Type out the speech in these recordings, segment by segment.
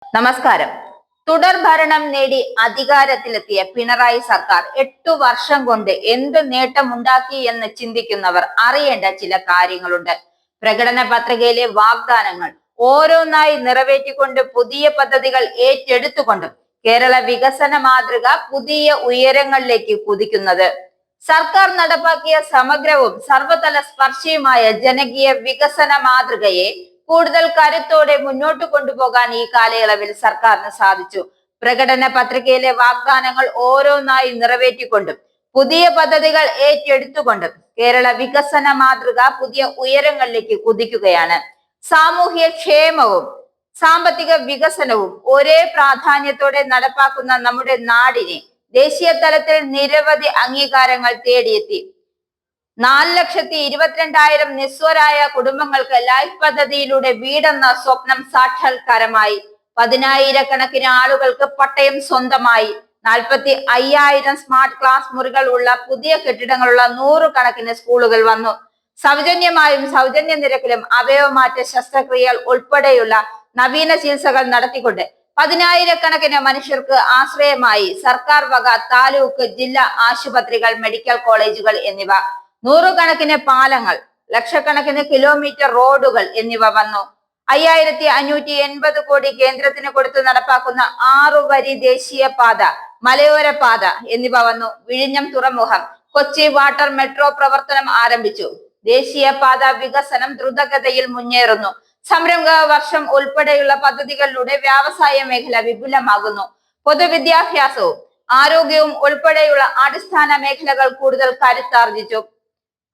നമസ്കാരം. തുടർഭരണം നേടി അധികാരത്തിലെത്തിയ പിണറായി സർക്കാർ 8 വർഷം കൊണ്ട് എന്ത് നേട്ടമുണ്ടാക്കി എന്ന് ചിന്തിക്കുന്നവർ അറിയേണ്ട ചില കാര്യങ്ങളുണ്ട്. പ്രകടന പത്രികയിലെ വാഗ്ദാനങ്ങൾ ഓരോന്നായി നിറവേറ്റിക്കൊണ്ട് പുതിയ പദ്ധതികൾ ഏറ്റെടുത്തുകൊണ്ടും കേരള വികസന മാതൃക പുതിയ ഉയരങ്ങളിലേക്ക് കുതിക്കുന്നത്. സർക്കാർ നടപ്പാക്കിയ സമഗ്രവും സർവതല സ്പർശിയുമായ ജനകീയ വികസന മാതൃകയെ കൂടുതൽ കരുത്തോടെ മുന്നോട്ട് കൊണ്ടുപോകാൻ ഈ കാലയളവിൽ സർക്കാരിന് സാധിച്ചു. പ്രകടന പത്രികയിലെ വാഗ്ദാനങ്ങൾ ഓരോന്നായി നിറവേറ്റിക്കൊണ്ടും പുതിയ പദ്ധതികൾ ഏറ്റെടുത്തുകൊണ്ടും കേരള വികസന മാതൃക പുതിയ ഉയരങ്ങളിലേക്ക് കുതിക്കുകയാണ്. സാമൂഹ്യ ക്ഷേമവും സാമ്പത്തിക വികസനവും ഒരേ പ്രാധാന്യത്തോടെ നടപ്പാക്കുന്ന നമ്മുടെ നാടിനെ ദേശീയ തലത്തിൽ നിരവധി അംഗീകാരങ്ങൾ തേടിയെത്തി. 4,22,000 നിസ്വരായ കുടുംബങ്ങൾക്ക് ലൈഫ് പദ്ധതിയിലൂടെ വീടെന്ന സ്വപ്നം സാക്ഷാത്കാരമായി. 10,000-കണക്കിന് ആളുകൾക്ക് പട്ടയം സ്വന്തമായി. 45,000 സ്മാർട്ട് ക്ലാസ് മുറികൾ ഉള്ള പുതിയ കെട്ടിടങ്ങളുള്ള 100 സ്കൂളുകൾ വന്നു. സൗജന്യമായും സൗജന്യ നിരക്കിലും അവയവമാറ്റ ശസ്ത്രക്രിയകൾ ഉൾപ്പെടെയുള്ള നവീന ചികിത്സകൾ നടത്തിക്കൊണ്ട് 10,000-കണക്കിന് മനുഷ്യർക്ക് ആശ്രയമായി സർക്കാർ വക താലൂക്ക്, ജില്ലാ ആശുപത്രികൾ, മെഡിക്കൽ കോളേജുകൾ എന്നിവ. 100 പാലങ്ങൾ, ലക്ഷക്കണക്കിന് കിലോമീറ്റർ റോഡുകൾ എന്നിവ വന്നു. 5,580 കോടി കേന്ദ്രത്തിന് കൊടുത്ത് നടപ്പാക്കുന്ന 6 വരി ദേശീയപാത, മലയോര പാത എന്നിവ വന്നു. വിഴിഞ്ഞം തുറമുഖം, കൊച്ചി വാട്ടർ മെട്രോ പ്രവർത്തനം ആരംഭിച്ചു. ദേശീയപാത വികസനം ദ്രുതഗതിയിൽ മുന്നേറുന്നു. സംരംഭക വർഷം ഉൾപ്പെടെയുള്ള പദ്ധതികളിലൂടെ വ്യവസായ മേഖല വിപുലമാകുന്നു. പൊതുവിദ്യാഭ്യാസവും ആരോഗ്യവും ഉൾപ്പെടെയുള്ള അടിസ്ഥാന മേഖലകൾ കൂടുതൽ കരുത്താർജിച്ചു.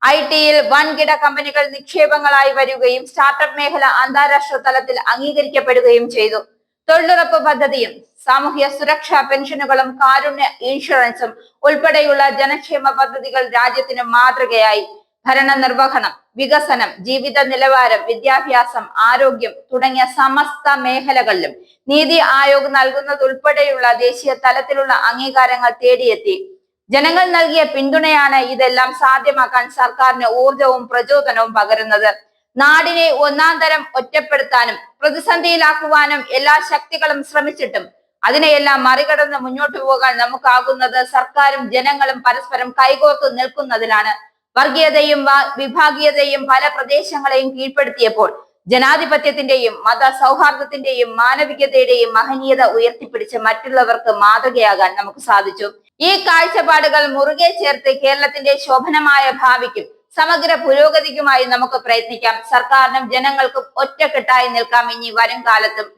IT-യിൽ വൻകിട കമ്പനികൾ നിക്ഷേപങ്ങളായി വരികയും സ്റ്റാർട്ടപ്പ് മേഖല അന്താരാഷ്ട്ര തലത്തിൽ അംഗീകരിക്കപ്പെടുകയും ചെയ്തു. തൊഴിലുറപ്പ് പദ്ധതിയും സാമൂഹ്യ സുരക്ഷാ പെൻഷനുകളും കാരുണ്യ ഇൻഷുറൻസും ഉൾപ്പെടെയുള്ള ജനക്ഷേമ പദ്ധതികൾ രാജ്യത്തിന് മാതൃകയായി. ഭരണ നിർവഹണം, വികസനം, ജീവിത നിലവാരം, വിദ്യാഭ്യാസം, ആരോഗ്യം തുടങ്ങിയ സമസ്ത മേഖലകളിലും നീതി ആയോഗ് നൽകുന്നതുൾപ്പെടെയുള്ള ദേശീയ തലത്തിലുള്ള അംഗീകാരങ്ങൾ തേടിയെത്തി. ജനങ്ങൾ നൽകിയ പിന്തുണയാണ് ഇതെല്ലാം സാധ്യമാക്കാൻ സർക്കാരിന് ഊർജവും പ്രചോദനവും പകരുന്നത്. നാടിനെ ഒന്നാന്തരം ഒറ്റപ്പെടുത്താനും പ്രതിസന്ധിയിലാക്കുവാനും എല്ലാ ശക്തികളും ശ്രമിച്ചിട്ടും അതിനെയെല്ലാം മറികടന്ന് മുന്നോട്ടു പോകാൻ നമുക്കാകുന്നത് സർക്കാരും ജനങ്ങളും പരസ്പരം കൈകോർത്ത് നിൽക്കുന്നതിലാണ്. വർഗീയതയും വിഭാഗീയതയും പല പ്രദേശങ്ങളെയും കീഴ്പ്പെടുത്തിയപ്പോൾ ജനാധിപത്യത്തിന്റെയും മത സൗഹാർദ്ദത്തിന്റെയും മാനവികതയുടെയും മഹനീയത ഉയർത്തിപ്പിടിച്ച് മറ്റുള്ളവർക്ക് മാതൃകയാകാൻ നമുക്ക് സാധിച്ചു. ഈ കാഴ്ചപ്പാടുകൾ മുറുകെ ചേർത്ത് കേരളത്തിന്റെ ശോഭനമായ ഭാവിക്കും സമഗ്ര പുരോഗതിക്കുമായി നമുക്ക് പ്രയത്നിക്കാം. സർക്കാരിനും ജനങ്ങൾക്കും ഒറ്റക്കെട്ടായി നിൽക്കാം ഇനി വരും കാലത്തും.